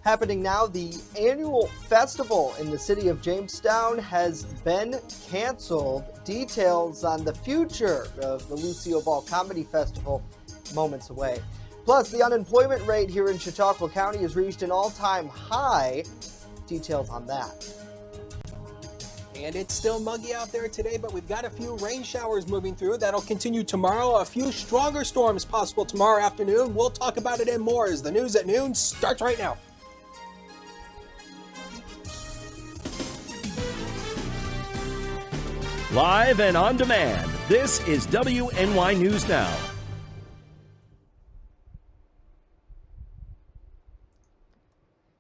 Happening now, the annual festival in the city of Jamestown has been canceled. Details on the future of the Lucille Comedy Festival moments away. Plus, the unemployment rate here in Chautauqua County has reached an all-time high. Details on that. And it's still muggy out there today, but we've got a few rain showers moving through. That'll continue tomorrow. A few stronger storms possible tomorrow afternoon. We'll talk about it and more as the news at noon starts right now. Live and on demand, this is WNY News Now.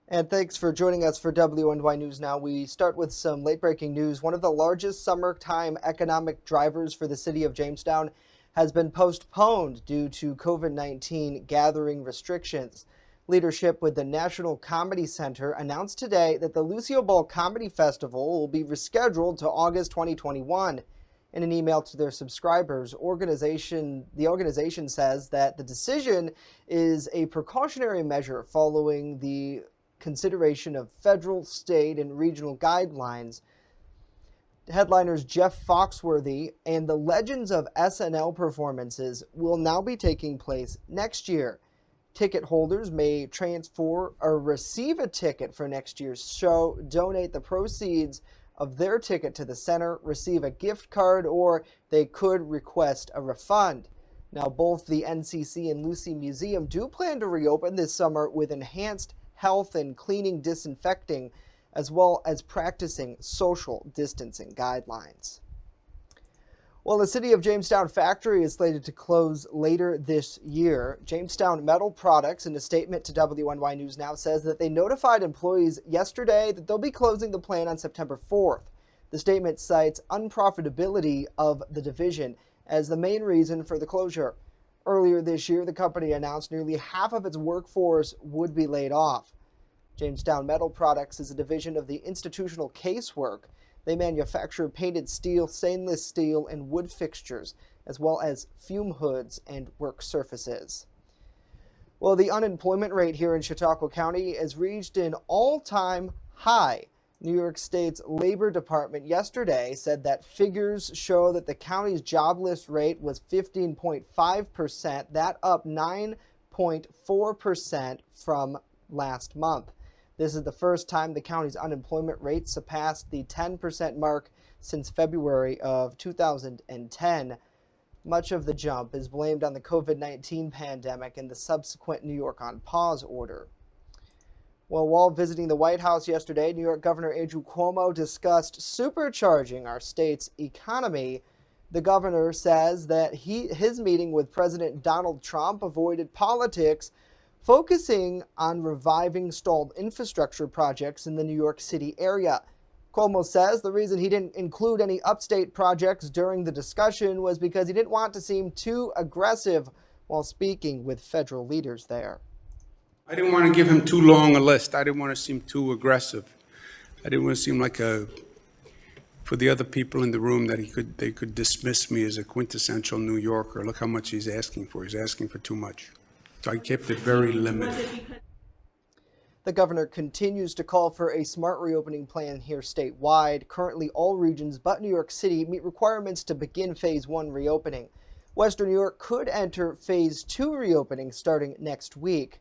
And thanks for joining us for WNY News Now. We start with some late-breaking news. One of the largest summertime economic drivers for the city of Jamestown has been postponed due to COVID-19 gathering restrictions. Leadership with the National Comedy Center announced today that the Lucille Ball Comedy Festival will be rescheduled to August 2021. In an email to their subscribers, the organization says that the decision is a precautionary measure following the consideration of federal, state, and regional guidelines. Headliners Jeff Foxworthy and the Legends of SNL performances will now be taking place next year. Ticket holders may transfer or receive a ticket for next year's show, donate the proceeds of their ticket to the center, receive a gift card, or they could request a refund. Now, both the NCC and Lucy Museum do plan to reopen this summer with enhanced health and cleaning, disinfecting, as well as practicing social distancing guidelines. Well, the City of Jamestown factory is slated to close later this year. Jamestown Metal Products, in a statement to WNY News Now, says that they notified employees yesterday that they'll be closing the plant on September 4th. The statement cites unprofitability of the division as the main reason for the closure. Earlier this year, the company announced nearly half of its workforce would be laid off. Jamestown Metal Products is a division of the institutional casework. They manufacture painted steel, stainless steel, and wood fixtures, as well as fume hoods and work surfaces. Well, the unemployment rate here in Chautauqua County has reached an all-time high. New York State's Labor Department yesterday said that figures show that the county's jobless rate was 15.5%, that up 9.4% from last month. This is the first time the county's unemployment rate surpassed the 10% mark since February of 2010. Much of the jump is blamed on the COVID-19 pandemic and the subsequent New York on pause order. Well, while visiting the White House yesterday, New York Governor Andrew Cuomo discussed supercharging our state's economy. The governor says that his meeting with President Donald Trump avoided politics, focusing on reviving stalled infrastructure projects in the New York City area. Cuomo says the reason he didn't include any upstate projects during the discussion was because he didn't want to seem too aggressive while speaking with federal leaders there. I didn't want to give him too long a list. I didn't want to seem too aggressive. I didn't want to seem like for the other people in the room that they could dismiss me as a quintessential New Yorker. Look how much he's asking for. He's asking for too much. So I kept it very limited. The governor continues to call for a smart reopening plan here statewide. Currently, all regions but New York City meet requirements to begin Phase 1 reopening. Western New York could enter Phase 2 reopening starting next week.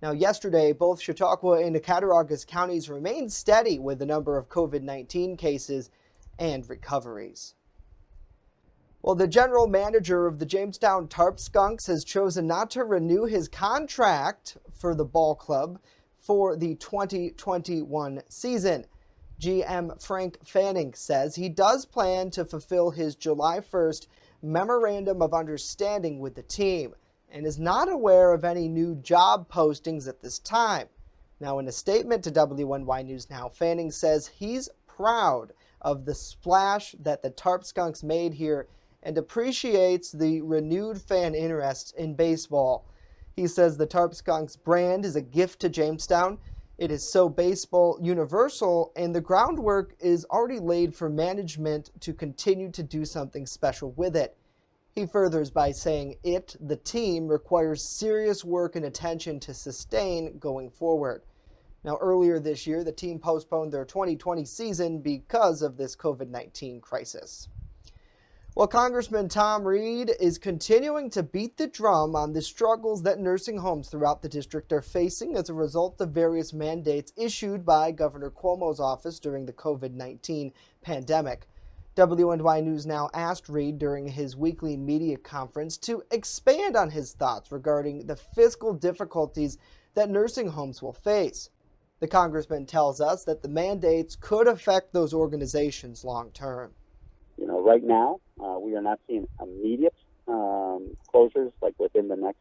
Now, yesterday, both Chautauqua and Cattaraugus counties remained steady with the number of COVID-19 cases and recoveries. Well, the general manager of the Jamestown Tarp Skunks has chosen not to renew his contract for the ball club for the 2021 season. GM Frank Fanning says he does plan to fulfill his July 1st memorandum of understanding with the team and is not aware of any new job postings at this time. Now, in a statement to WNY News Now, Fanning says he's proud of the splash that the Tarp Skunks made here and appreciates the renewed fan interest in baseball. He says the Tarp Skunks brand is a gift to Jamestown. It is so baseball universal, and the groundwork is already laid for management to continue to do something special with it. He furthers by saying the team, requires serious work and attention to sustain going forward. Now, earlier this year, the team postponed their 2020 season because of this COVID-19 crisis. Well, Congressman Tom Reed is continuing to beat the drum on the struggles that nursing homes throughout the district are facing as a result of various mandates issued by Governor Cuomo's office during the COVID-19 pandemic. WNY News Now asked Reed during his weekly media conference to expand on his thoughts regarding the fiscal difficulties that nursing homes will face. The congressman tells us that the mandates could affect those organizations long term. Right now, we are not seeing immediate closures like within the next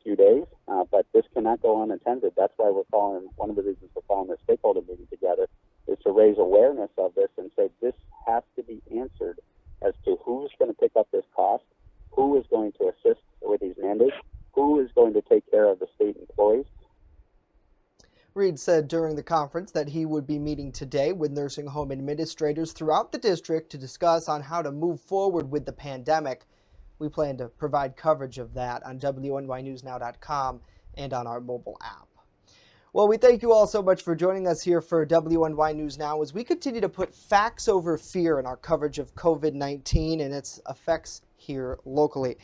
few days, but this cannot go unattended. That's why one of the reasons we're calling this stakeholder meeting together is to raise awareness of this and say this has to be answered as to who's going to pick up this cost, who is going to assist with these mandates, who is going to take care of the state employees. Reed said during the conference that he would be meeting today with nursing home administrators throughout the district to discuss on how to move forward with the pandemic. We plan to provide coverage of that on WNYNewsNow.com and on our mobile app. Well, we thank you all so much for joining us here for WNY News Now as we continue to put facts over fear in our coverage of COVID-19 and its effects here locally.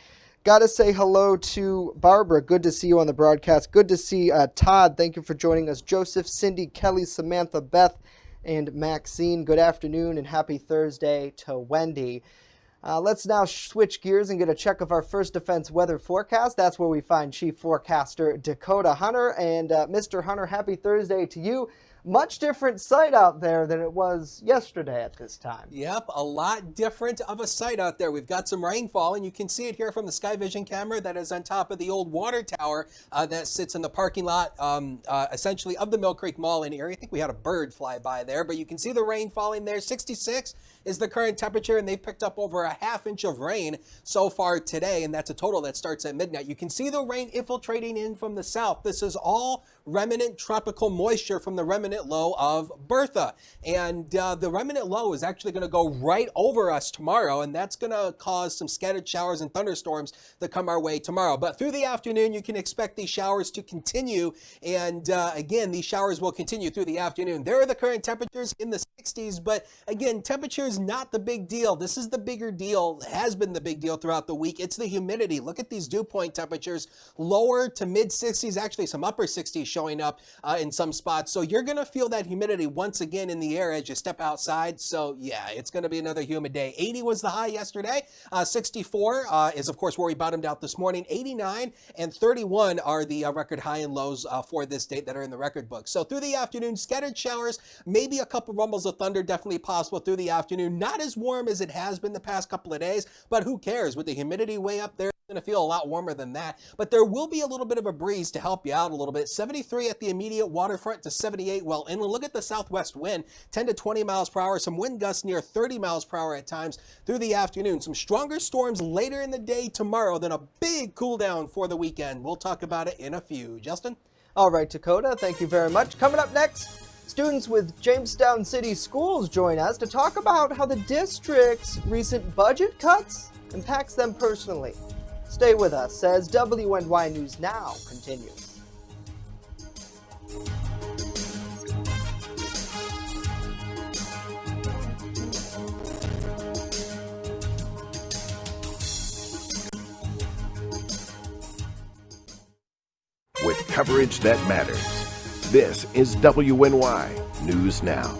Got to say hello to Barbara. Good to see you on the broadcast. Good to see Todd. Thank you for joining us. Joseph, Cindy, Kelly, Samantha, Beth, and Maxine. Good afternoon and happy Thursday to Wendy. Let's now switch gears and get a check of our First Defense weather forecast. That's where we find Chief Forecaster Dakota Hunter. And Mr. Hunter, happy Thursday to you. Much different sight out there than it was yesterday at this time. Yep, a lot different of a sight out there. We've got some rainfall, and you can see it here from the Sky Vision camera that is on top of the old water tower that sits in the parking lot, essentially, of the Mill Creek Mall in area. I think we had a bird fly by there, but you can see the rain falling there. 66 is the current temperature, and they've picked up over a half inch of rain so far today, and that's a total that starts at midnight. You can see the rain infiltrating in from the south. This is all remnant tropical moisture from the remnant low of Bertha. And the remnant low is actually going to go right over us tomorrow, and that's going to cause some scattered showers and thunderstorms that come our way tomorrow. But through the afternoon, you can expect these showers to continue. And again, these showers will continue through the afternoon. There are the current temperatures in the 60s, but again, temperature is not the big deal. This is the bigger deal, has been the big deal throughout the week. It's the humidity. Look at these dew point temperatures, lower to mid 60s, actually some upper 60s showing up in some spots. So you're going to feel that humidity once again in the air as you step outside. So yeah, it's going to be another humid day. 80 was the high yesterday. 64 is of course where we bottomed out this morning. 89 and 31 are the record high and lows for this date that are in the record book. So through the afternoon, scattered showers, maybe a couple rumbles of thunder, definitely possible through the afternoon. Not as warm as it has been the past couple of days, but who cares? With the humidity way up there, going to feel a lot warmer than that, but there will be a little bit of a breeze to help you out a little bit. 73 at the immediate waterfront to 78 well inland. Look at the southwest wind, 10 to 20 miles per hour, some wind gusts near 30 miles per hour at times through the afternoon. Some stronger storms later in the day tomorrow, then a big cool down for the weekend. We'll talk about it in a few. Justin? All right, Dakota, thank you very much. Coming up next, students with Jamestown City Schools join us to talk about how the district's recent budget cuts impacts them personally. Stay with us as WNY News Now continues. With coverage that matters, this is WNY News Now.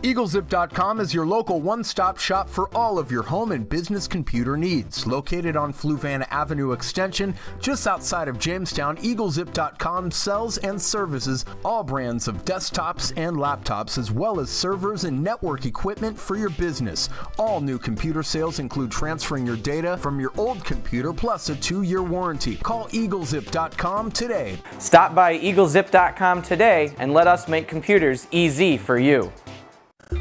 EagleZip.com is your local one-stop shop for all of your home and business computer needs. Located on Fluvan Avenue Extension, just outside of Jamestown, EagleZip.com sells and services all brands of desktops and laptops, as well as servers and network equipment for your business. All new computer sales include transferring your data from your old computer plus a 2-year warranty. Call EagleZip.com today. Stop by EagleZip.com today and let us make computers easy for you.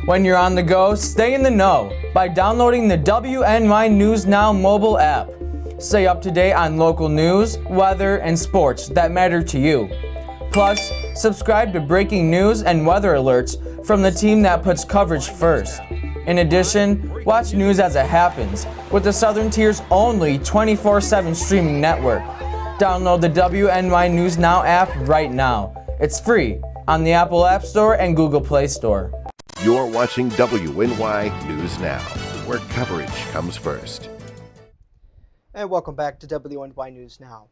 When you're on the go, stay in the know by downloading the WNY News Now mobile app. Stay up to date on local news, weather, and sports that matter to you. Plus, subscribe to breaking news and weather alerts from the team that puts coverage first. In addition, watch news as it happens with the Southern Tier's only 24/7 streaming network. Download the WNY News Now app right now. It's free on the Apple App Store and Google Play Store. You're watching WNY News Now, where coverage comes first. And welcome back to WNY News Now.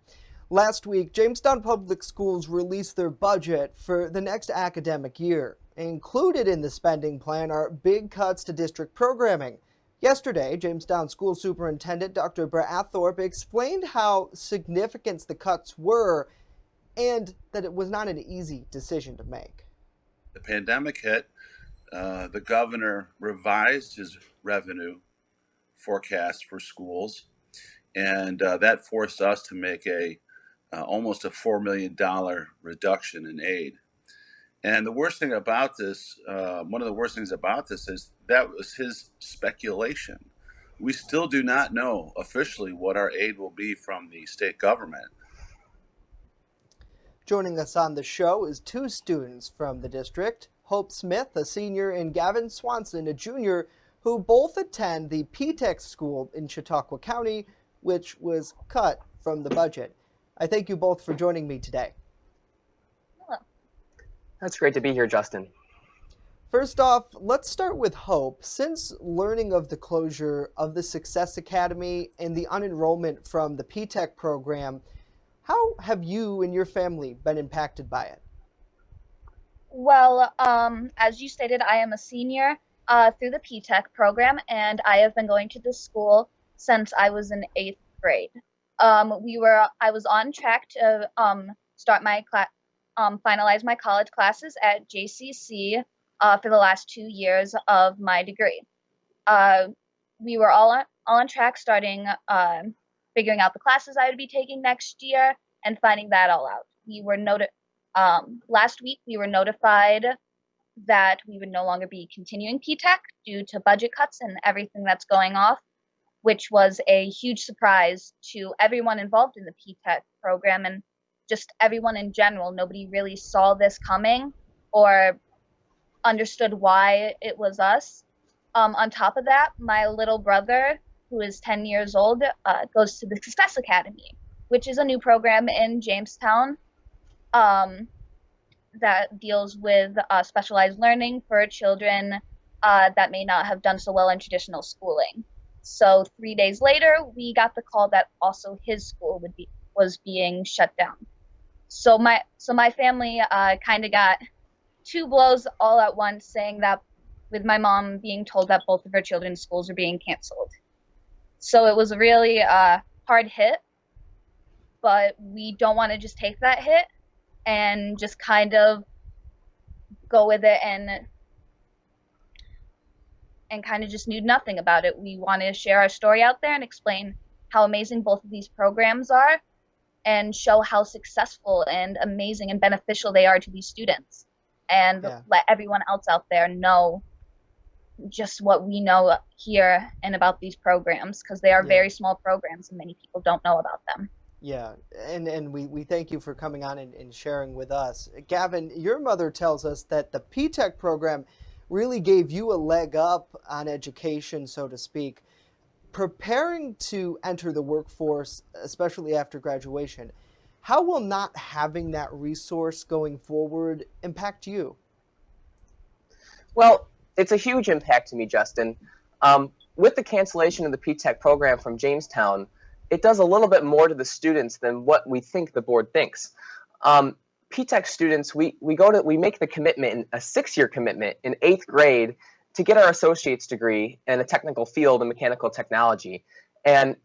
Last week, Jamestown Public Schools released their budget for the next academic year. Included in the spending plan are big cuts to district programming. Yesterday, Jamestown School Superintendent Dr. Bradthorpe explained how significant the cuts were and that it was not an easy decision to make. The pandemic hit. The governor revised his revenue forecast for schools, and that forced us to make almost a $4 million reduction in aid. And the worst thing about this, one of the worst things about this is that was his speculation. We still do not know officially what our aid will be from the state government. Joining us on the show is two students from the district, Hope Smith, a senior, and Gavin Swanson, a junior, who both attend the PTEC school in Chautauqua County, which was cut from the budget. I thank you both for joining me today. Hello. That's great to be here, Justin. First off, let's start with Hope. Since learning of the closure of the Success Academy and the unenrollment from the PTEC program, how have you and your family been impacted by it? Well, as you stated, I am a senior through the PTEC program, and I have been going to this school since I was in 8th grade. I was on track to start my finalize my college classes at JCC for the last 2 years of my degree. We were all on track, starting figuring out the classes I would be taking next year and finding that all out. We were last week we were notified that we would no longer be continuing PTEC due to budget cuts and everything that's going off, which was a huge surprise to everyone involved in the PTEC program and just everyone in general. Nobody really saw this coming or understood why it was us. On top of that, my little brother, who is 10 years old, goes to the Success Academy, which is a new program in Jamestown that deals with specialized learning for children that may not have done so well in traditional schooling. So 3 days later, we got the call that also his school was being shut down. So my family kind of got two blows all at once, saying that with my mom being told that both of her children's schools are being canceled. So it was a really hard hit, but we don't want to just take that hit and just kind of go with it and kind of just knew nothing about it. We want to share our story out there and explain how amazing both of these programs are and show how successful and amazing and beneficial they are to these students, and let everyone else out there know just what we know here and about these programs, because they are very small programs and many people don't know about them. Yeah, and we thank you for coming on and sharing with us. Gavin, your mother tells us that the PTEC program really gave you a leg up on education, so to speak. Preparing to enter the workforce, especially after graduation, how will not having that resource going forward impact you? Well, it's a huge impact to me, Justin. With the cancellation of the PTEC program from Jamestown, it does a little bit more to the students than what we think the board thinks. PTEC students, we make the commitment, a 6-year commitment in 8th grade, to get our associate's degree in a technical field in mechanical technology. And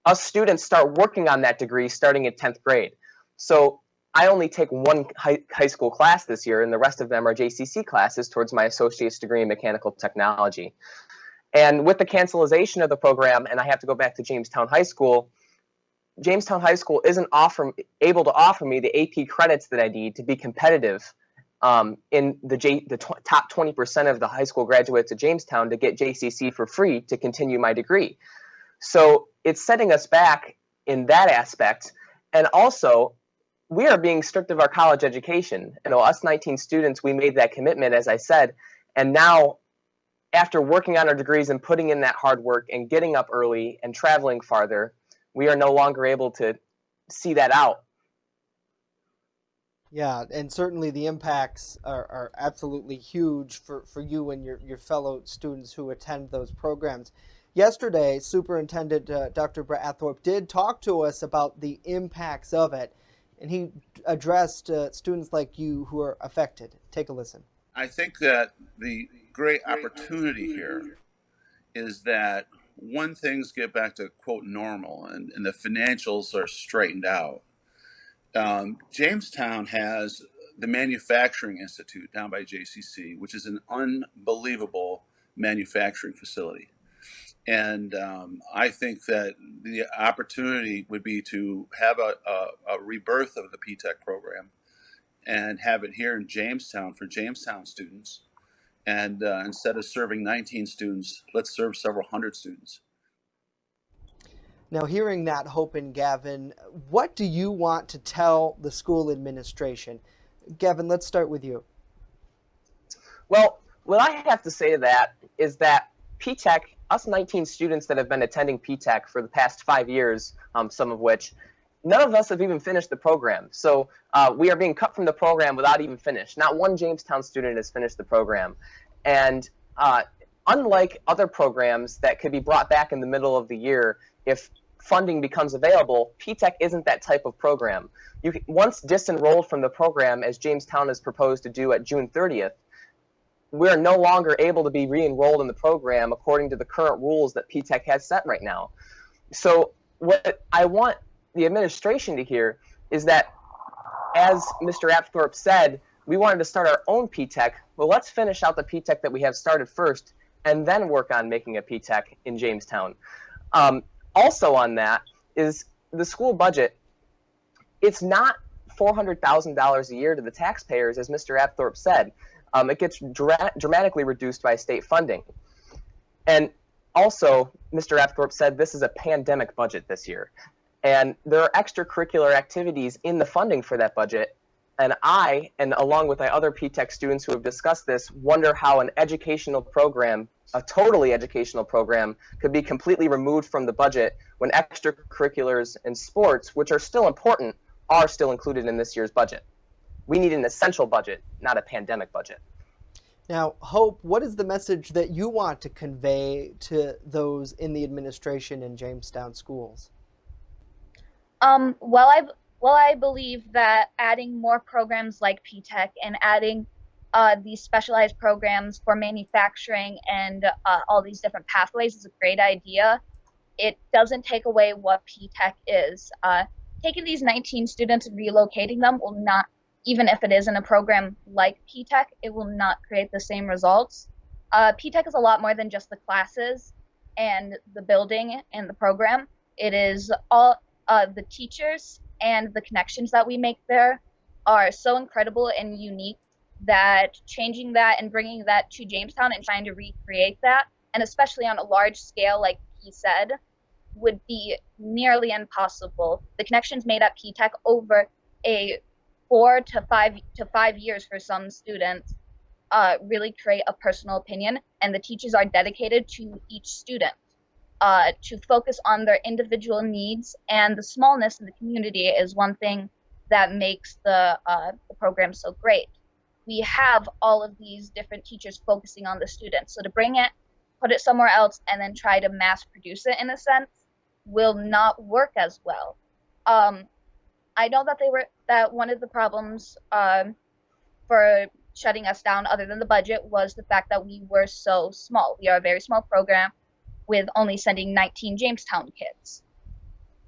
us students start working on that degree starting in 10th grade. So I only take one high school class this year, and the rest of them are JCC classes towards my associate's degree in mechanical technology. And with the cancellation of the program, and I have to go back to Jamestown High School isn't able to offer me the AP credits that I need to be competitive in the top 20% of the high school graduates at Jamestown to get JCC for free to continue my degree. So it's setting us back in that aspect. And also, we are being strict of our college education. You know, us 19 students, we made that commitment, as I said, and now after working on our degrees and putting in that hard work and getting up early and traveling farther, we are no longer able to see that out. Yeah, and certainly the impacts are absolutely huge for you and your fellow students who attend those programs. Yesterday, Superintendent Dr. Brett Athorpe did talk to us about the impacts of it, and he addressed students like you who are affected. Take a listen. I think that the great opportunity here is that when things get back to quote normal and the financials are straightened out, Jamestown has the Manufacturing Institute down by JCC, which is an unbelievable manufacturing facility. And I think that the opportunity would be to have a rebirth of the P-TECH program and have it here in Jamestown for Jamestown students. And instead of serving 19 students, let's serve several hundred students. Now, hearing that, Hope and Gavin, what do you want to tell the school administration? Gavin, let's start with you. Well, what I have to say to that is that P-TECH, us 19 students that have been attending P-TECH for the past 5 years, some of which, none of us have even finished the program. So we are being cut from the program without even finished. Not one Jamestown student has finished the program. And unlike other programs that could be brought back in the middle of the year, if funding becomes available, P-TECH isn't that type of program. You can, once disenrolled from the program, as Jamestown is proposed to do at June 30th, we're no longer able to be re-enrolled in the program according to the current rules that P-TECH has set right now. So what I want the administration to hear is that, as Mr. Apthorpe said, we wanted to start our own P-TECH. Well, let's finish out the P-TECH that we have started first and then work on making a P-TECH in Jamestown. Also on that is the school budget. It's not $400,000 a year to the taxpayers, as Mr. Apthorpe said. It gets dramatically reduced by state funding. And also, Mr. Apthorpe said this is a pandemic budget this year. And there are extracurricular activities in the funding for that budget. And I, and along with my other P-TECH students who have discussed this, wonder how an educational program, a totally educational program, could be completely removed from the budget when extracurriculars and sports, which are still important, are still included in this year's budget. We need an essential budget, not a pandemic budget. Now, Hope, what is the message that you want to convey to those in the administration in Jamestown schools? Well, I believe that adding more programs like P-TECH and adding these specialized programs for manufacturing and all these different pathways is a great idea. It doesn't take away what P-TECH is. Taking these 19 students and relocating them will not, even if it is in a program like P-TECH, it will not create the same results. P-TECH is a lot more than just the classes and the building and the program. It is all the teachers and the connections that we make there are so incredible and unique that changing that and bringing that to Jamestown and trying to recreate that, and especially on a large scale like he said, would be nearly impossible. The connections made at P-TECH over a 4 to 5 years for some students really create a personal opinion, and the teachers are dedicated to each student to focus on their individual needs, and the smallness in the community is one thing that makes the program so great. We have all of these different teachers focusing on the students, so to bring it, put it somewhere else, and then try to mass produce it in a sense will not work as well. I know that one of the problems for shutting us down, other than the budget, was the fact that we were so small. We are a very small program with only sending 19 Jamestown kids.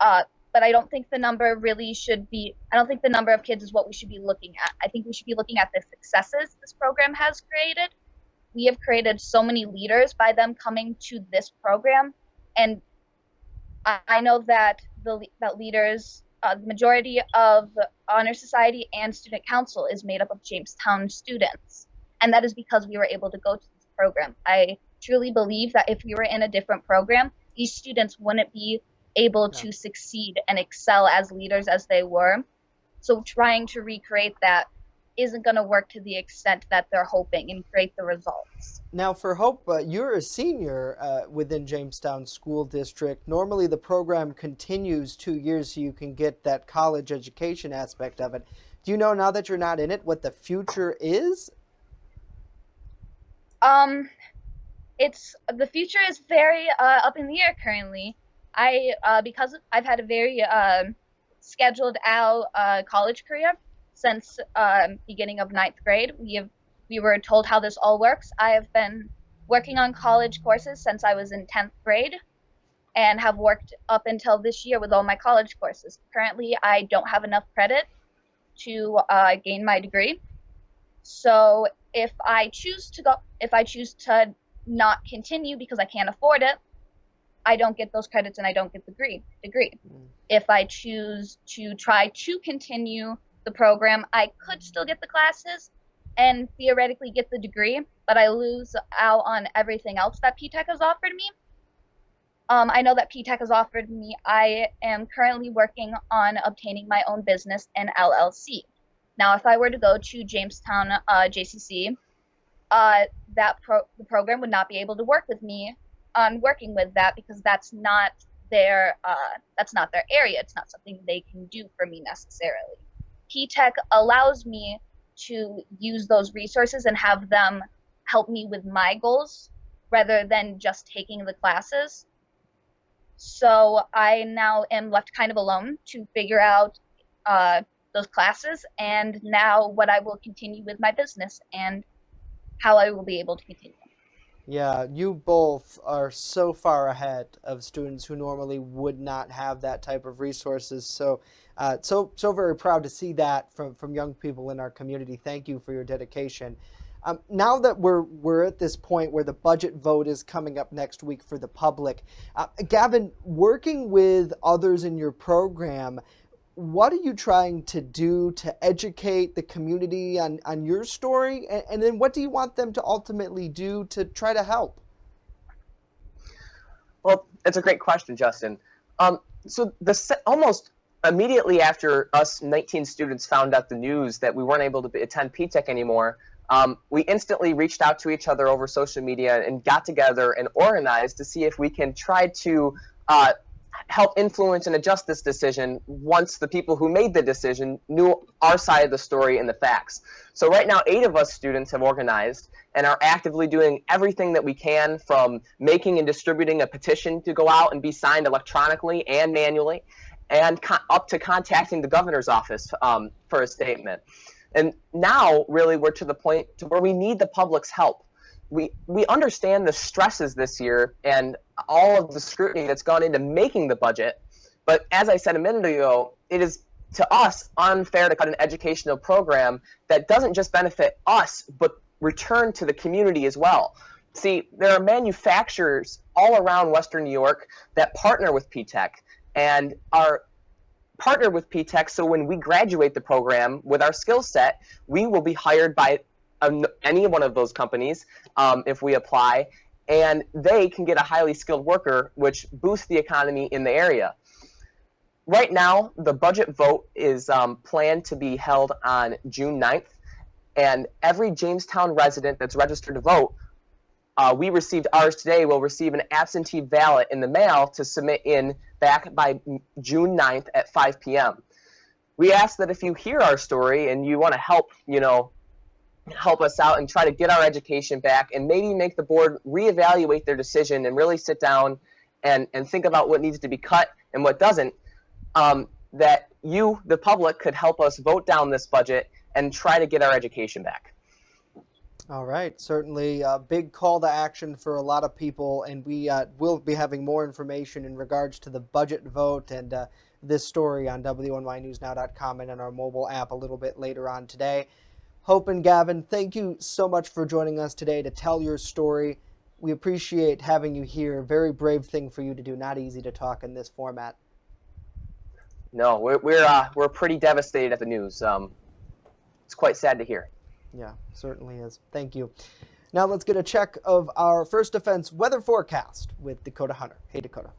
But I don't think the number really should be, I don't think the number of kids is what we should be looking at. I think we should be looking at the successes this program has created. We have created so many leaders by them coming to this program. And I know that that leaders, the majority of Honor Society and Student Council is made up of Jamestown students. And that is because we were able to go to this program. I truly believe that if we were in a different program, these students wouldn't be able to succeed and excel as leaders as they were. So trying to recreate that isn't going to work to the extent that they're hoping and create the results. Now, for Hope, you're a senior within Jamestown School District. Normally, the program continues 2 years so you can get that college education aspect of it. Do you know, now that you're not in it, what the future is? The future is very up in the air currently. Because I've had a very scheduled out college career since beginning of 9th grade. We were told how this all works. I have been working on college courses since I was in 10th grade and have worked up until this year with all my college courses. Currently, I don't have enough credit to gain my degree. So if I choose to not continue because I can't afford it, I don't get those credits and I don't get the degree. If I choose to try to continue the program, I could still get the classes and theoretically get the degree, but I lose out on everything else that P-TECH has offered me. I know that P-TECH has offered me, I am currently working on obtaining my own business and LLC. Now, if I were to go to Jamestown JCC, the program would not be able to work with me on working with that because that's not their area. It's not something they can do for me necessarily. P-TECH allows me to use those resources and have them help me with my goals rather than just taking the classes. So I now am left kind of alone to figure out those classes and now what I will continue with my business and how I will be able to continue. Yeah, you both are so far ahead of students who normally would not have that type of resources. So, so very proud to see that from young people in our community. Thank you for your dedication. Now that we're at this point where the budget vote is coming up next week for the public, Gavin, working with others in your program, what are you trying to do to educate the community on your story? And then what do you want them to ultimately do to try to help? Well, it's a great question, Justin. So almost immediately after us 19 students found out the news that we weren't able to attend P-TECH anymore, we instantly reached out to each other over social media and got together and organized to see if we can try to help influence and adjust this decision once the people who made the decision knew our side of the story and the facts. So right now, 8 of us students have organized and are actively doing everything that we can, from making and distributing a petition to go out and be signed electronically and manually, and up to contacting the governor's office for a statement. And now, really, we're to the point to where we need the public's help. We understand the stresses this year and all of the scrutiny that's gone into making the budget, but as I said a minute ago, it is to us unfair to cut an educational program that doesn't just benefit us, but return to the community as well. See, there are manufacturers all around Western New York that partner with P-TECH and are partnered with P-TECH, so when we graduate the program with our skill set, we will be hired by any one of those companies if we apply, and they can get a highly skilled worker, which boosts the economy in the area. Right now, the budget vote is planned to be held on June 9th, and every Jamestown resident that's registered to vote, we received ours today, will receive an absentee ballot in the mail to submit in back by June 9th at 5 p.m. We ask that if you hear our story and you want to help, help us out and try to get our education back and maybe make the board reevaluate their decision and really sit down and think about what needs to be cut and what doesn't, that you, the public, could help us vote down this budget and try to get our education back. All right, certainly a big call to action for a lot of people, and we will be having more information in regards to the budget vote and this story on WNYNewsNow.com and on our mobile app a little bit later on today. Hope and Gavin, thank you so much for joining us today to tell your story. We appreciate having you here. Very brave thing for you to do. Not easy to talk in this format. No, we're pretty devastated at the news. It's quite sad to hear. Yeah, certainly is. Thank you. Now let's get a check of our First Defense weather forecast with Dakota Hunter. Hey, Dakota.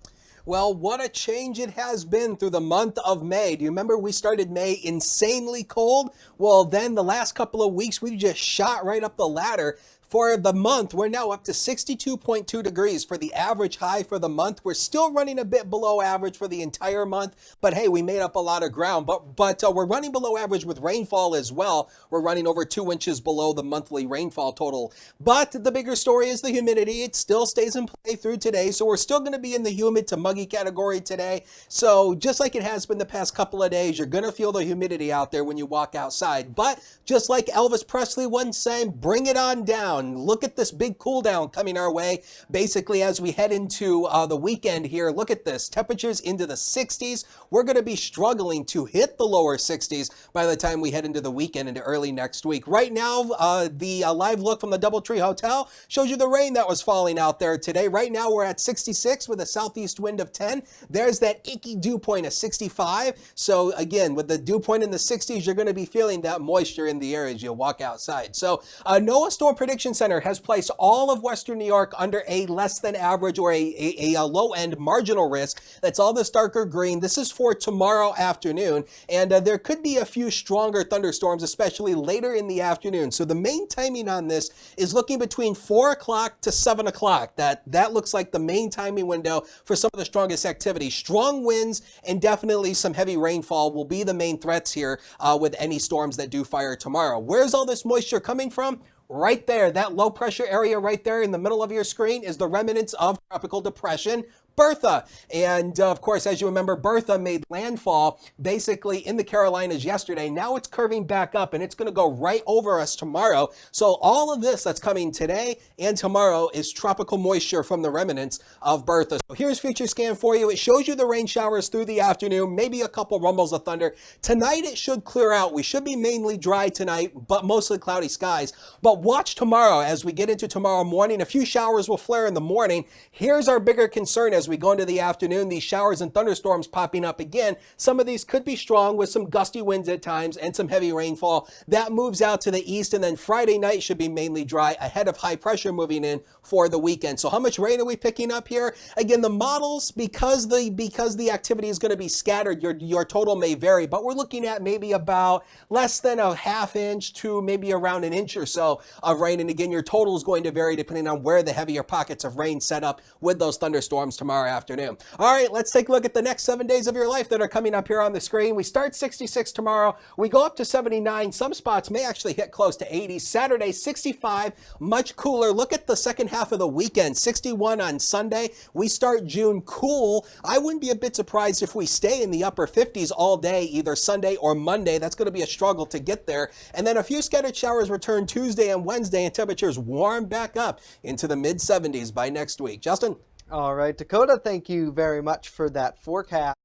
Well, what a change it has been through the month of May. Do you remember we started May insanely cold? Well, then the last couple of weeks, we just shot right up the ladder. For the month, we're now up to 62.2 degrees for the average high for the month. We're still running a bit below average for the entire month, but hey, we made up a lot of ground. But we're running below average with rainfall as well. We're running over 2 inches below the monthly rainfall total. But the bigger story is the humidity. It still stays in play through today, so we're still going to be in the humid to muggy category today. So just like it has been the past couple of days, you're going to feel the humidity out there when you walk outside. But just like Elvis Presley once sang, bring it on down. Look at this big cool down coming our way. Basically, as we head into the weekend here, look at this. Temperatures into the 60s. We're going to be struggling to hit the lower 60s by the time we head into the weekend, into early next week. Right now, the live look from the DoubleTree Hotel shows you the rain that was falling out there today. Right now, we're at 66 with a southeast wind of 10. There's that icky dew point of 65. So again, with the dew point in the 60s, you're going to be feeling that moisture in the air as you walk outside. So NOAA Storm Prediction Center has placed all of Western New York under a less than average or a low end marginal risk. That's all this darker green. This is for tomorrow afternoon, and there could be a few stronger thunderstorms, especially later in the afternoon. So the main timing on this is looking between 4 o'clock to 7 o'clock. That looks like the main timing window for some of the strongest activity. Strong winds and definitely some heavy rainfall will be the main threats here with any storms that do fire tomorrow. Where's all this moisture coming from? Right there, that low pressure area right there in the middle of your screen is the remnants of tropical depression Bertha. And of course, as you remember, Bertha made landfall basically in the Carolinas yesterday. Now it's curving back up and it's going to go right over us tomorrow. So all of this that's coming today and tomorrow is tropical moisture from the remnants of Bertha. So here's Future Scan for you. It shows you the rain showers through the afternoon, maybe a couple rumbles of thunder. Tonight it should clear out. We should be mainly dry tonight, but mostly cloudy skies. But watch tomorrow as we get into tomorrow morning. A few showers will flare in the morning. Here's our bigger concern as we go into the afternoon. These showers and thunderstorms popping up again. Some of these could be strong with some gusty winds at times and some heavy rainfall. That moves out to the east, and then Friday night should be mainly dry ahead of high pressure moving in for the weekend. So how much rain are we picking up here? Again, the models, because the activity is going to be scattered, your total may vary, but we're looking at maybe about less than a half inch to maybe around an inch or so of rain. And again, your total is going to vary depending on where the heavier pockets of rain set up with those thunderstorms tomorrow afternoon. All right, let's take a look at the next 7 days of your life that are coming up here on the screen. We start 66 tomorrow. We go up to 79. Some spots may actually hit close to 80. Saturday, 65, much cooler. Look at the second half of the weekend, 61 on Sunday. We start June cool. I wouldn't be a bit surprised if we stay in the upper 50s all day, either Sunday or Monday. That's going to be a struggle to get there. And then a few scattered showers return Tuesday and Wednesday, and temperatures warm back up into the mid 70s by next week. Justin? All right, Dakota, thank you very much for that forecast.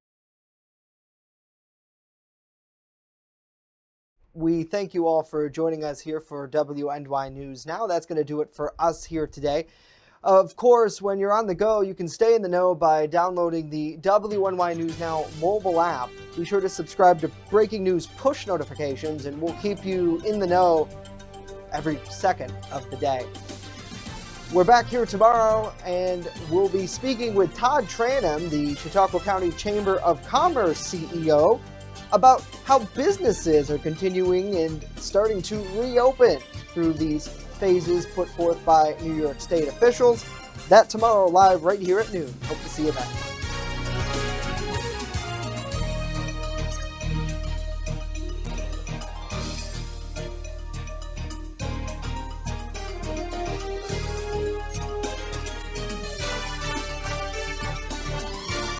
We thank you all for joining us here for WNY News Now. That's going to do it for us here today. Of course, when you're on the go, you can stay in the know by downloading the WNY News Now mobile app. Be sure to subscribe to breaking news push notifications, and we'll keep you in the know every second of the day. We're back here tomorrow, and we'll be speaking with Todd Tranum, the Chautauqua County Chamber of Commerce CEO, about how businesses are continuing and starting to reopen through these phases put forth by New York State officials. That tomorrow live right here at noon. Hope to see you then.